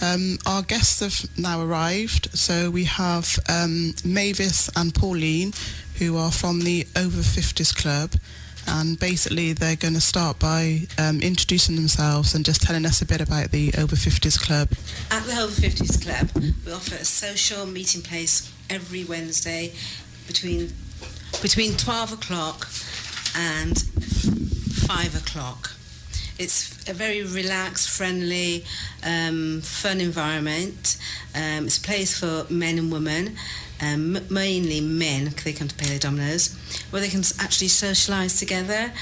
Our guests have now arrived, so we have Mavis and Pauline, who are from the Over 50's Club, and basically they're going to start by introducing themselves and just telling us a bit about the Over 50's Club. At the Over 50's Club, we offer a social meeting place every Wednesday between 12 o'clock and 5 o'clock. It's a very relaxed, friendly, fun environment. It's a place for men and women, mainly men, because they come to play their dominoes, where they can actually socialise together,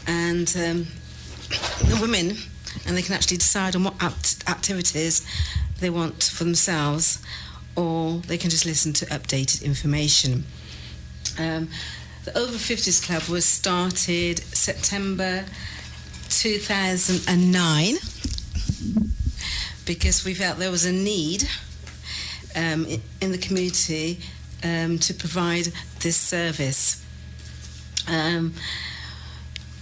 and the women, and they can actually decide on what activities they want for themselves, or they can just listen to updated information. The Over 50's Club was started September 2009 because we felt there was a need in the community to provide this service. A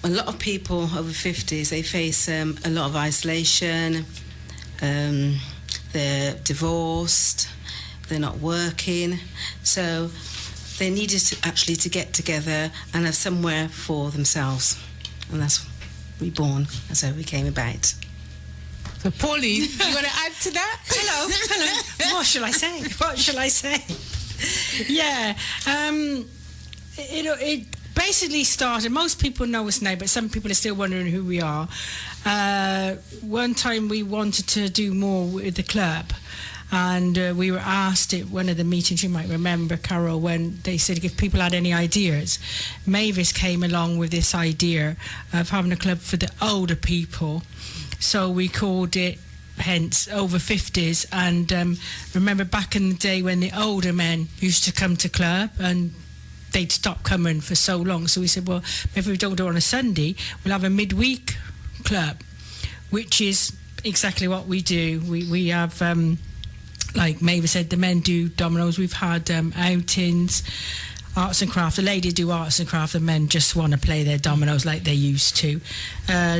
lot of people over 50s, they face a lot of isolation, they're divorced, they're not working, so they needed to get together and have somewhere for themselves, and that's reborn. That's how we came about. So, Pauline, you want to add to that? Hello. What shall I say? Yeah. It basically started. Most people know us now, but some people are still wondering who we are. One time we wanted to do more with the club. And we were asked at one of the meetings, you might remember, Carol, when they said if people had any ideas. Mavis came along with this idea of having a club for the older people. So we called it, hence, Over 50s. And remember back in the day when the older men used to come to club and they'd stop coming for so long. So we said, well, if we don't do it on a Sunday, we'll have a midweek club, which is exactly what we do. We have... like Mavis said, the men do dominoes. We've had outings, arts and craft. The ladies do arts and craft. The men just want to play their dominoes like they used to.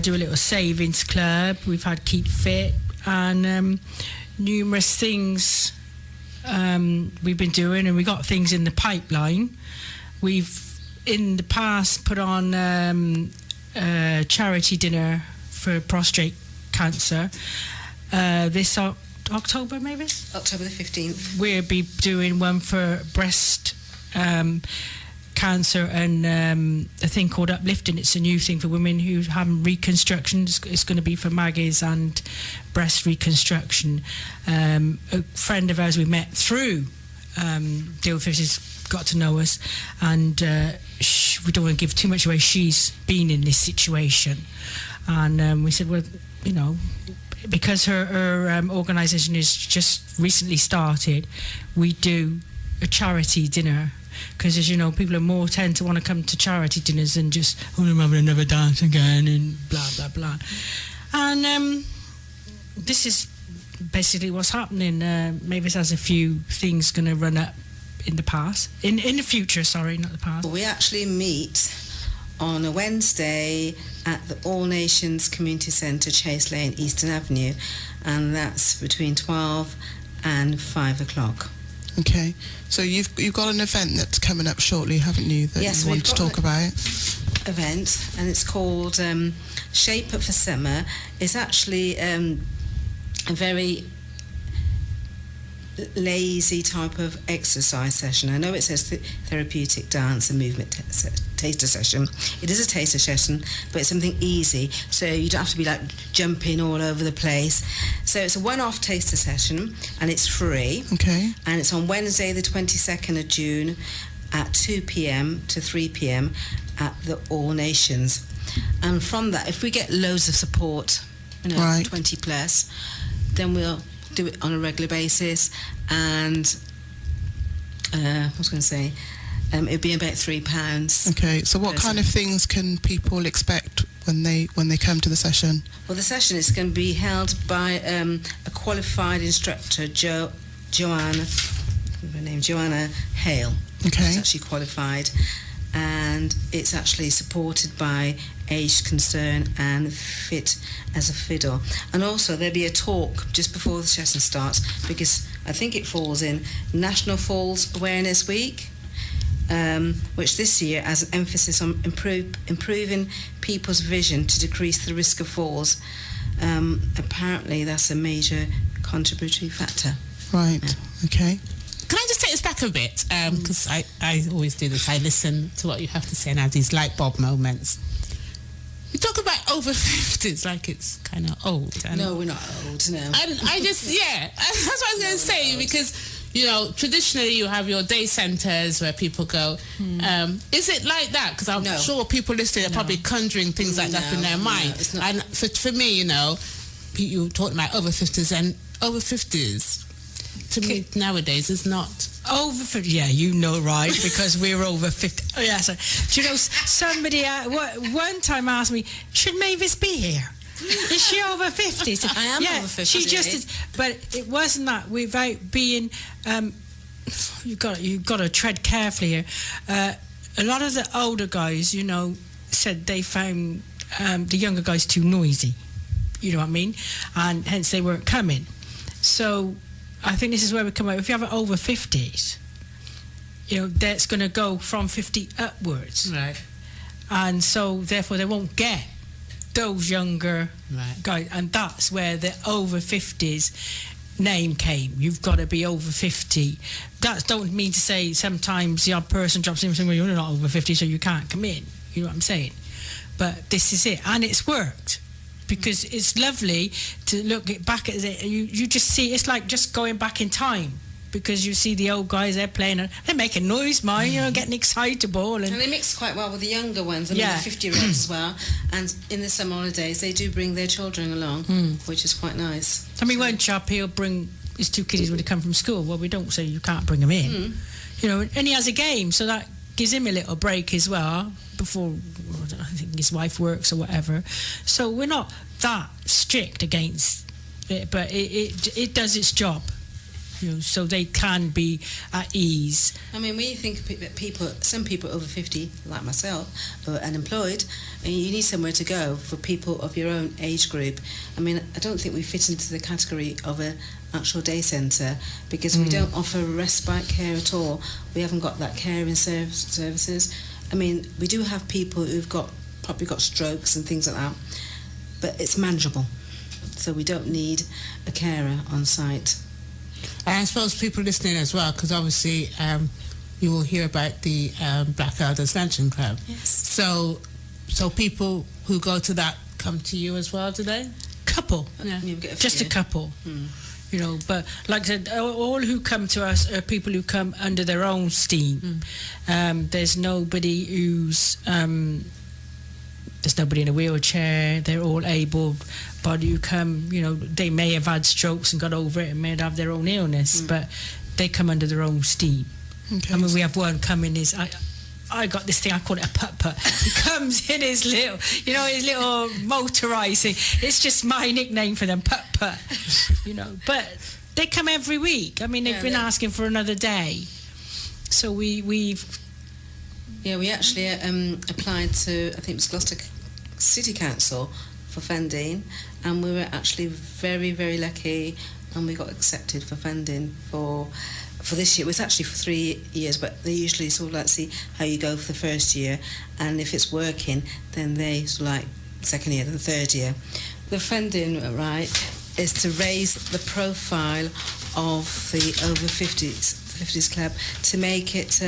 Do a little savings club. We've had Keep Fit and numerous things we've been doing, and we got things in the pipeline. We've in the past put on a charity dinner for prostate cancer. This October, Mavis? October the 15th. We'll be doing one for breast cancer and a thing called Uplifting. It's a new thing for women who have reconstruction. It's going to be for Maggie's and breast reconstruction. A friend of ours we met through the Over 50's got to know us, and we don't want to give too much away. She's been in this situation, and we said, well, you know, because her organisation is just recently started, we do a charity dinner. Because, as you know, people are more tend to want to come to charity dinners than just, oh, I'm having another dance again and blah, blah, blah. And this is basically what's happening. Mavis has a few things going to run up in the past. In the future, sorry, not the past. We actually meet on a Wednesday at the All Nations Community Centre, Chase Lane, Eastern Avenue, and that's between 12 and 5 o'clock. Okay, so you've got an event that's coming up shortly, haven't you, that yes, you want to talk about? Event, and it's called Shape Up for Summer. It's actually a very lazy type of exercise session. I know it says therapeutic dance and movement taster session. It is a taster session, but it's something easy, so you don't have to be like jumping all over the place. So it's a one-off taster session, and it's free. Okay. And it's on Wednesday the 22nd of June at 2 p.m. to 3 p.m. at the All Nations. And from that, if we get loads of support, you know, right, 20 plus, then we'll do it on a regular basis. And I was going to say, it'd be about £3. Okay, so what kind of things can people expect when they come to the session? Well, the session is going to be held by a qualified instructor, Joanna Hale. Okay. She's actually qualified, and it's actually supported by age concern and fit as a fiddle. And also there'll be a talk just before the session starts, because I think it falls in National Falls Awareness Week, which this year has an emphasis on improving people's vision to decrease the risk of falls. Apparently that's a major contributory factor. Right, okay. Can I just take us back a bit? Because I always do this. I listen to what you have to say and have these light bulb moments. You talk about over 50s like it's kind of old. And, no, we're not old, no. And I just, that's what I was going to say, because, you know, traditionally you have your day centres where people go. Is it like that? Because I'm sure people listening are probably conjuring things like that in their mind. It's not. And for me, you know, you talk about over 50s, and over 50s, to me nowadays is not over 50. Yeah, you know, right? Because we're over 50. Oh, yeah. So, do you know, somebody one time asked me, "Should Mavis be here? Is she over 50?" So, I am over 50. She just is, but it wasn't that. Without being, you've got to tread carefully here. A lot of the older guys, you know, said they found the younger guys too noisy. You know what I mean? And hence they weren't coming. So I think this is where we come out. If you have it over 50s, you know, that's going to go from 50 upwards. right. And so, therefore, they won't get those younger guys. And that's where the over 50s name came. You've got to be over 50. That don't mean to say sometimes the odd person drops in and says, well, you're not over 50, so you can't come in. You know what I'm saying? But this is it. And it's worked. Because it's lovely to look back at it. You just see, it's like just going back in time, because you see the old guys, they're playing, they're making noise, man, you know, getting excitable. And they mix quite well with the younger ones, the 50-year-olds as well. And in the summer holidays, they do bring their children along, which is quite nice. I mean, one chap, he'll bring his two kiddies when they come from school. Well, we don't say you can't bring them in. You know, and he has a game, so that gives him a little break as well, before I think his wife works or whatever. So we're not that strict against it, but it does its job, you know, so they can be at ease. I mean, when you think that some people over 50, like myself, are unemployed, and you need somewhere to go for people of your own age group. I mean, I don't think we fit into the category of an actual day centre, because we don't offer respite care at all. We haven't got that caring services. I mean, we do have people who've probably got strokes and things like that, but it's manageable. So we don't need a carer on site. And I suppose people listening as well, because obviously you will hear about the Black Elders Luncheon Club. Yes. So people who go to that come to you as well, do they? Couple. Yeah. Just a couple. You know, but like I said, all who come to us are people who come under their own steam. There's nobody who's there's nobody in a wheelchair. They're all able-bodied who come. You know, they may have had strokes and got over it and may have their own illness, but they come under their own steam. Okay. I mean, we have one coming. I got this thing, I call it a putt-putt. He comes in his little motorised thing. It's just my nickname for them, putt-putt. You know, but they come every week. I mean, they've been asking for another day. So we've... Yeah, we actually applied to, I think it was Gloucester City Council for funding, and we were actually very, very lucky, and we got accepted for funding for this year. It was actually for 3 years, but they usually sort of like see how you go for the first year, and if it's working, then they sort of like second year, then the third year. The funding, right, is to raise the profile of the over 50s club, to make it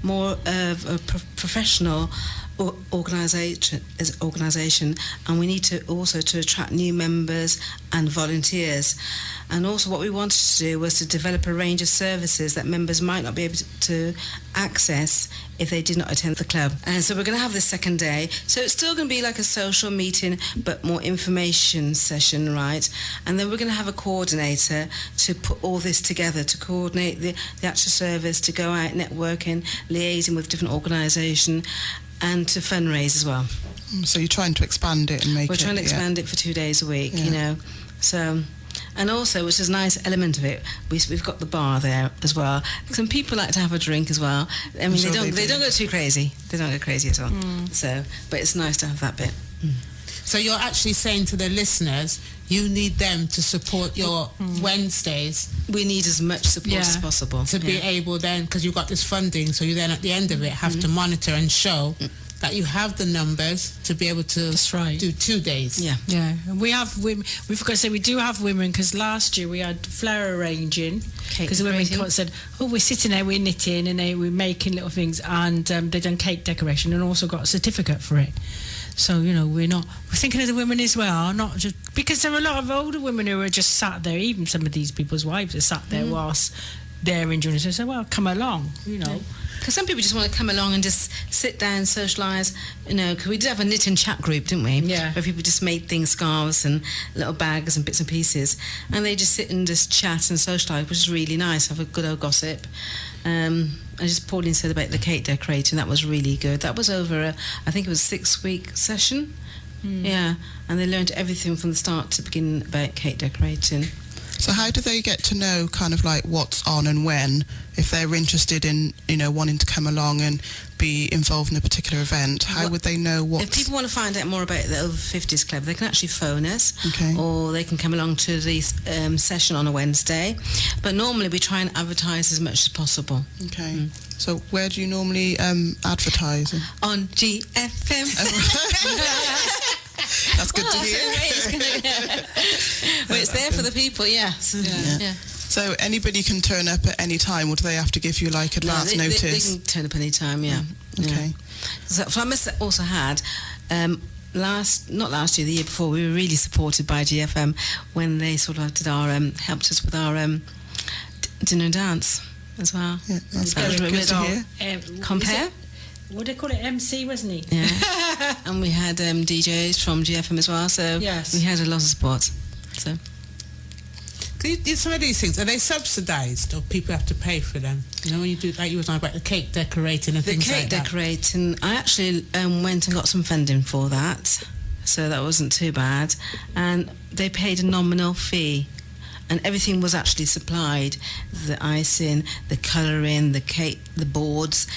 more of a professional organisation, and we need to also to attract new members and volunteers. And also what we wanted to do was to develop a range of services that members might not be able to access if they did not attend the club. And so we're going to have this second day, so it's still going to be like a social meeting but more information session, right? And then we're going to have a coordinator to put all this together, to coordinate the actual service, to go out networking, liaising with different organisations, and to fundraise as well. So you're trying to expand it and make it... We're trying to expand it for 2 days a week, you know. So And also, which is a nice element of it, we've got the bar there as well. Some people like to have a drink as well. I mean, they don't go too crazy. They don't go crazy at all. So, but it's nice to have that bit. So you're actually saying to the listeners, you need them to support your Wednesdays. We need as much support as possible. To be able then, because you've got this funding, so you then at the end of it have to monitor and show that you have the numbers to be able to do 2 days. Yeah. We have women. We forgot to say we do have women, because last year we had flower arranging, because the women said, "Oh, we're sitting there, we're knitting, and we're making little things," and they done cake decoration and also got a certificate for it. So, we're thinking of the women as well, not just because there are a lot of older women who are just sat there. Even some of these people's wives are sat there whilst they're enjoying it. So, say, well, come along, Because some people just want to come along and just sit down, socialise, because we did have a knit and chat group, didn't we? Yeah. Where people just made things, scarves and little bags and bits and pieces. And they just sit and just chat and socialise, which is really nice, have a good old gossip. And just Pauline said about the cake decorating, that was really good. That was over I think it was a 6-week session. Yeah. And they learned everything from the start to begin about cake decorating. So how do they get to know kind of like what's on and when, if they're interested in, wanting to come along and be involved in a particular event? How would they know what? If people want to find out more about the Over 50s Club, they can actually phone us, or they can come along to the session on a Wednesday. But normally we try and advertise as much as possible. Okay. So where do you normally advertise? On GFM. That's good to hear. Well, it's there for the people, yes. Yeah. So anybody can turn up at any time, or do they have to give you like advance notice? They can turn up any time, yeah. Okay. So I must also had, not last year, the year before, we were really supported by GFM when they sort of did our, helped us with our dinner and dance as well. Yeah, that's good to hear. Compare? What do they call it? MC, wasn't he? Yeah. And we had DJs from GFM as well, so we had a lot of support. So some of these things, are they subsidised, or people have to pay for them? When you do, like you were talking about the cake decorating and things like that. The cake decorating, I actually went and got some funding for that, so that wasn't too bad. And they paid a nominal fee. And everything was actually supplied, the icing, the colouring, the cake, the boards,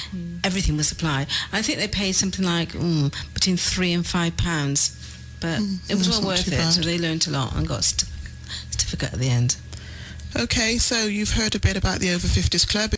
everything was supplied. I think they paid something like between £3 and £5, but it was well worth it. So they learnt a lot and got a certificate at the end. Okay, so you've heard a bit about the Over 50s Club.